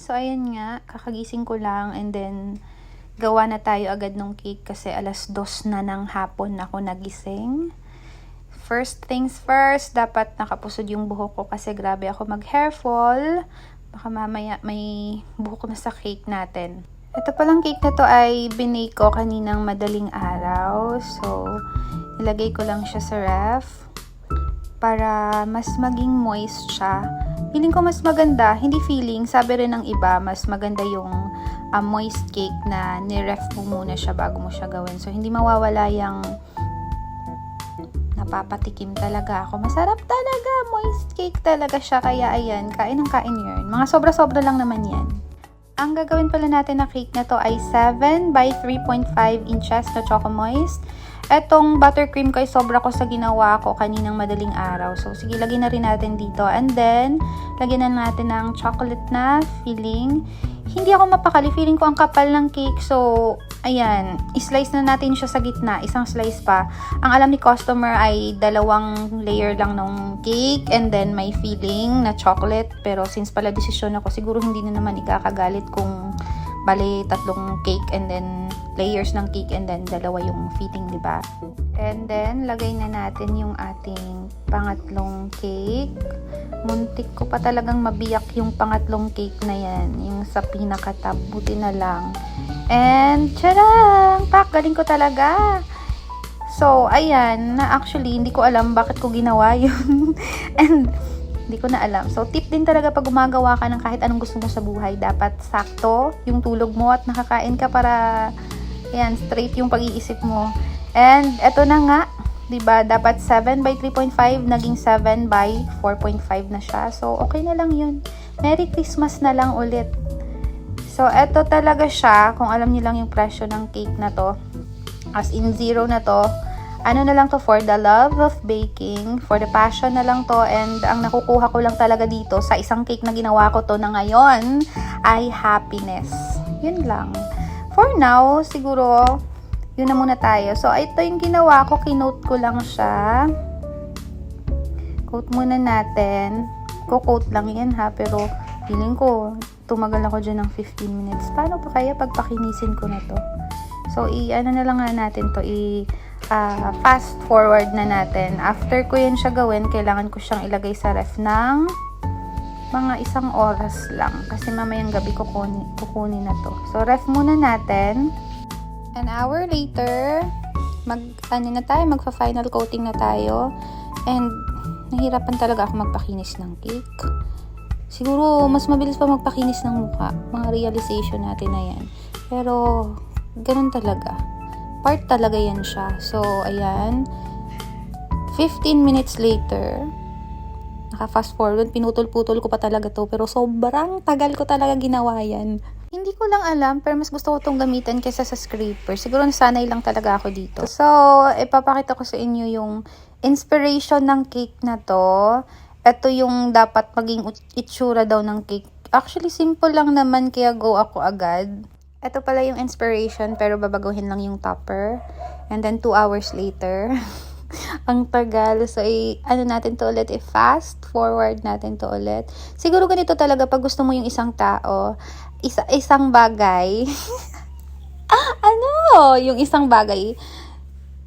So, ayan nga, kakagising ko lang and then gawa na tayo agad ng cake kasi 2:00 na ng hapon ako nagising. First things first, dapat nakapusod yung buhok ko kasi grabe ako mag-hair fall. Baka mamaya may buhok na sa cake natin. Ito palang cake na to ay binake ko kaninang madaling araw. So, ilagay ko lang siya sa ref para mas maging moist siya. Feeling ko mas maganda, hindi feeling, sabi rin ng iba, mas maganda yung moist cake na ni-ref mo muna siya bago mo siya gawin. So, hindi mawawala yung napapatikim talaga ako. Masarap talaga, moist cake talaga siya. Kaya ayan, kain ng kain yun. Mga sobra-sobra lang naman yan. Ang gagawin pala natin na cake na to ay 7 by 3.5 inches na Choco Moist. Etong buttercream ko ay sobra ko sa ginawa ko kaninang madaling araw. So, sige, lagyan na rin natin dito. And then, lagyan na natin ng chocolate na filling. Hindi ako mapakali. Feeling ko ang kapal ng cake. So, ayan. I-slice na natin siya sa gitna. Isang slice pa. Ang alam ni customer ay 2 layer lang ng cake. And then, may filling na chocolate. Pero, since pala desisyon ako, siguro hindi na naman ikakagalit kung bali 3 cake and then layers ng cake and then 2 yung filling, diba? And then, lagay na natin yung ating pangatlong cake. Muntik ko pa talagang mabiyak yung pangatlong cake na yan. Yung sa pinaka-top, buti na lang. And, tadang! Pak! Galing ko talaga! So, ayan, na actually, hindi ko alam bakit ko ginawa yun. And, hindi ko na alam. So, tip din talaga pag gumagawa ka ng kahit anong gusto mo sa buhay. Dapat sakto yung tulog mo at nakakain ka para, ayan, straight yung pag-iisip mo. And, eto na nga, diba, dapat 7 by 3.5, naging 7 by 4.5 na siya. So, okay na lang yun. Merry Christmas na lang ulit. So, eto talaga siya, kung alam niyo lang yung presyo ng cake na to, as in 0 na to, ano na lang to, for the love of baking, for the passion na lang to, and ang nakukuha ko lang talaga dito sa isang cake na ginawa ko to na ngayon ay happiness. Yun lang. For now, siguro, yun na muna tayo. So, ito yung ginawa ko, kinote ko lang siya. Coat muna natin. Coat lang yan ha, pero feeling ko, tumagal ako dyan ng 15 minutes. Paano pa kaya pagpakinisin ko na to? So, ano na lang nga natin to, fast forward na natin. After ko yan siya gawin, kailangan ko siyang ilagay sa ref ng mga 1 oras lang. Kasi mamayang gabi kukunin na to. So, ref muna natin. An hour later, magfa-final coating na tayo. And, nahirapan talaga ako magpakinis ng cake. Siguro, mas mabilis pa magpakinis ng mukha. Mga realization natin na yan. Pero, ganun talaga. Part talaga yan siya. So, ayan. 15 minutes later, naka-fast forward, pinutol-putol ko pa talaga to. Pero sobrang tagal ko talaga ginawa yan. Hindi ko lang alam, pero mas gusto ko itong gamitan kaysa sa scraper. Siguro nasanay lang talaga ako dito. So, ipapakita ko sa inyo yung inspiration ng cake na to. Ito yung dapat maging itsura daw ng cake. Actually, simple lang naman, kaya go ako agad. Ito pala yung inspiration, pero babaguhin lang yung topper. And then, 2 hours later, ang tagal. So, ano natin to ulit, fast forward natin to ulit. Siguro ganito talaga, pag gusto mo yung isang tao, isang bagay, yung isang bagay,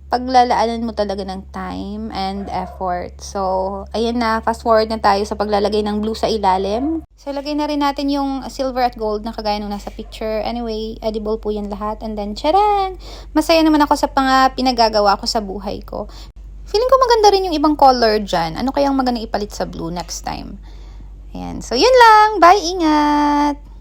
paglalaanan mo talaga ng time and effort. So, ayan na, fast forward na tayo sa paglalagay ng blue sa ilalim. So, lagay na rin natin yung silver at gold na kagaya nung nasa picture. Anyway, edible po yan lahat. And then, charan! Masaya naman ako sa pinagagawa ko sa buhay ko. Feeling ko maganda rin yung ibang color dyan. Ano kayang magandang ipalit sa blue next time? Ayan. So, yun lang. Bye! Ingat!